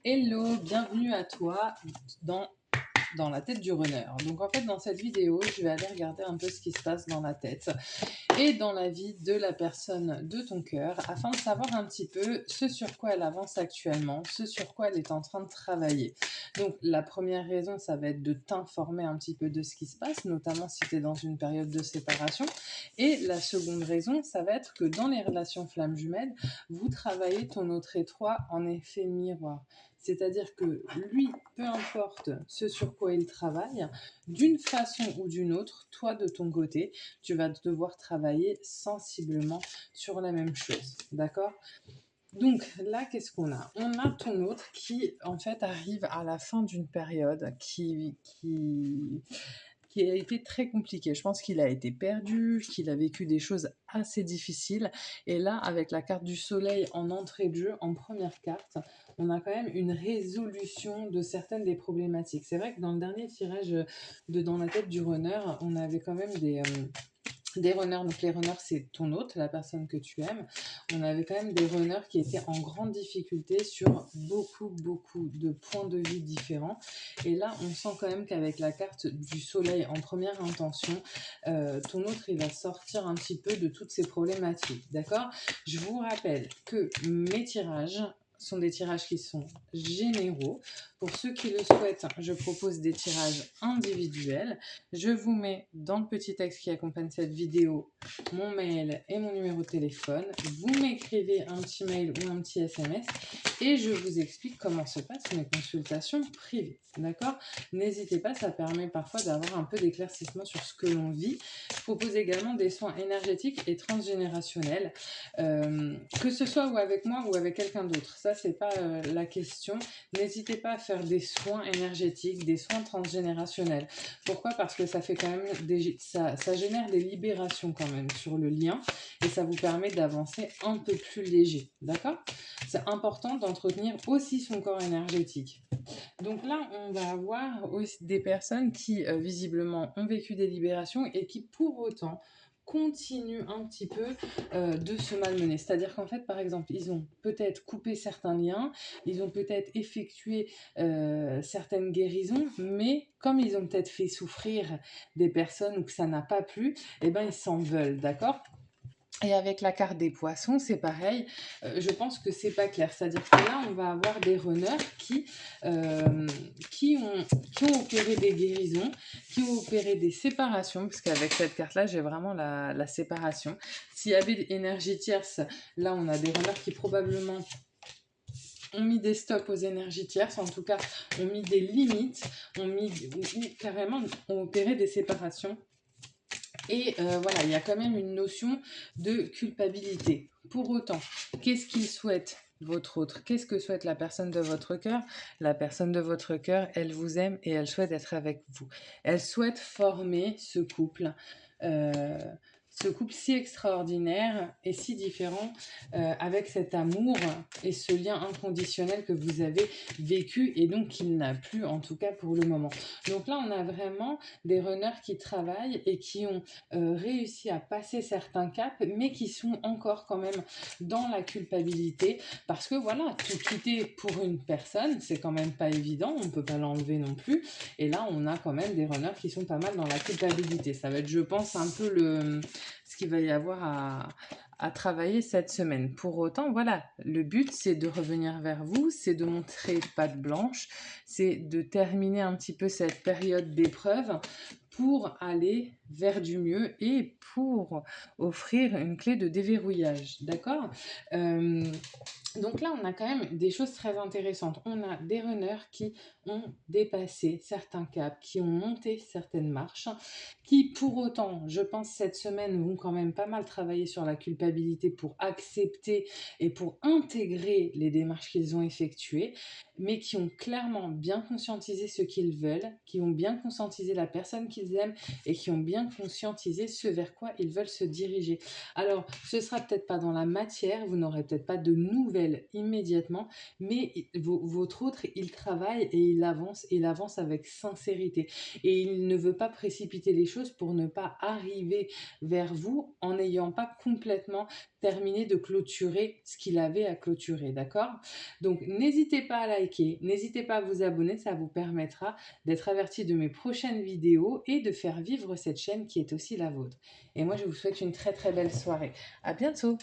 Hello, bienvenue à toi dans la tête du runner. Donc en fait dans cette vidéo, je vais aller regarder un peu ce qui se passe dans la tête et dans la vie de la personne de ton cœur afin de savoir un petit peu ce sur quoi elle avance actuellement, ce sur quoi elle est en train de travailler. Donc la première raison, ça va être de t'informer un petit peu de ce qui se passe, notamment si tu es dans une période de séparation. Et la seconde raison, ça va être que dans les relations flammes jumelles, vous travaillez ton autre étroit en effet miroir. C'est-à-dire que lui, peu importe ce sur quoi il travaille, d'une façon ou d'une autre, toi de ton côté, tu vas devoir travailler sensiblement sur la même chose. D'accord? Donc là, qu'est-ce qu'on a? On a ton autre qui, en fait, arrive à la fin d'une période qui a été très compliquée. Je pense qu'il a été perdu, qu'il a vécu des choses assez difficiles. Et là, avec la carte du soleil en entrée de jeu, en première carte, on a quand même une résolution de certaines des problématiques. C'est vrai que dans le dernier tirage de Dans la tête du runner, on avait quand même des runners. Donc les runners, c'est ton hôte, la personne que tu aimes. On avait quand même des runners qui étaient en grande difficulté sur beaucoup de points de vue différents. Et là, on sent quand même qu'avec la carte du soleil en première intention, ton autre, il va sortir un petit peu de toutes ces problématiques. D'accord? Je vous rappelle que mes tirages sont des tirages qui sont généraux. Pour ceux qui le souhaitent, je propose des tirages individuels. Je vous mets dans le petit texte qui accompagne cette vidéo mon mail et mon numéro de téléphone. Vous m'écrivez un petit mail ou un petit SMS et je vous explique comment se passent mes consultations privées. D'accord? N'hésitez pas, ça permet parfois d'avoir un peu d'éclaircissement sur ce que l'on vit. Je propose également des soins énergétiques et transgénérationnels, que ce soit ou avec moi ou avec quelqu'un d'autre. Ça, c'est pas la question. N'hésitez pas à faire des soins énergétiques, des soins transgénérationnels. Pourquoi? Parce que ça fait quand même ça génère des libérations quand même sur le lien et ça vous permet d'avancer un peu plus léger. D'accord? C'est important d'entretenir aussi son corps énergétique. Donc là, on va avoir aussi des personnes qui visiblement ont vécu des libérations et qui pour autant continuent un petit peu de se malmener. C'est-à-dire qu'en fait, par exemple, ils ont peut-être coupé certains liens, ils ont peut-être effectué certaines guérisons, mais comme ils ont peut-être fait souffrir des personnes ou que ça n'a pas plu, eh ben ils s'en veulent, d'accord? Et avec la carte des poissons, c'est pareil. Je pense que c'est pas clair. C'est-à-dire que là, on va avoir des runners euh, qui, ont, qui ont opéré des guérisons, qui ont opéré des séparations, parce qu'avec cette carte-là, j'ai vraiment la séparation. S'il y avait des énergies tierces, là, on a des runners qui probablement ont mis des stops aux énergies tierces, en tout cas, ont mis des limites, ou carrément ont opéré des séparations. Et voilà, il y a quand même une notion de culpabilité. Pour autant, qu'est-ce qu'il souhaite votre autre? Qu'est-ce que souhaite la personne de votre cœur? La personne de votre cœur, elle vous aime et elle souhaite être avec vous. Elle souhaite former euh, ce couple si extraordinaire et si différent, avec cet amour et ce lien inconditionnel que vous avez vécu et donc qu'il n'a plus, en tout cas pour le moment. Donc là, on a vraiment des runners qui travaillent et qui ont réussi à passer certains caps, mais qui sont encore quand même dans la culpabilité, parce que voilà, tout quitter pour une personne, c'est quand même pas évident, on peut pas l'enlever non plus, et là on a quand même des runners qui sont pas mal dans la culpabilité. Ça va être, je pense, un peu ce qu'il va y avoir à travailler cette semaine. Pour autant, voilà, le but c'est de revenir vers vous, c'est de montrer patte blanche, c'est de terminer un petit peu cette période d'épreuve pour aller vers du mieux et pour offrir une clé de déverrouillage. D'accord? Euh, donc là, on a quand même des choses très intéressantes. On a des runners qui ont dépassé certains caps, qui ont monté certaines marches, qui pour autant, je pense, cette semaine vont quand même pas mal travailler sur la culpabilité pour accepter et pour intégrer les démarches qu'ils ont effectuées, mais qui ont clairement bien conscientisé ce qu'ils veulent, qui ont bien conscientisé la personne qu'ils aiment et qui ont bien conscientisé ce vers quoi ils veulent se diriger. Alors, ce sera peut-être pas dans la matière, vous n'aurez peut-être pas de nouvelles renouvelle immédiatement, mais votre autre, il travaille et il avance avec sincérité. Et il ne veut pas précipiter les choses pour ne pas arriver vers vous en n'ayant pas complètement terminé de clôturer ce qu'il avait à clôturer, d'accord? Donc n'hésitez pas à liker, n'hésitez pas à vous abonner, ça vous permettra d'être averti de mes prochaines vidéos et de faire vivre cette chaîne qui est aussi la vôtre. Et moi, je vous souhaite une très très belle soirée. À bientôt!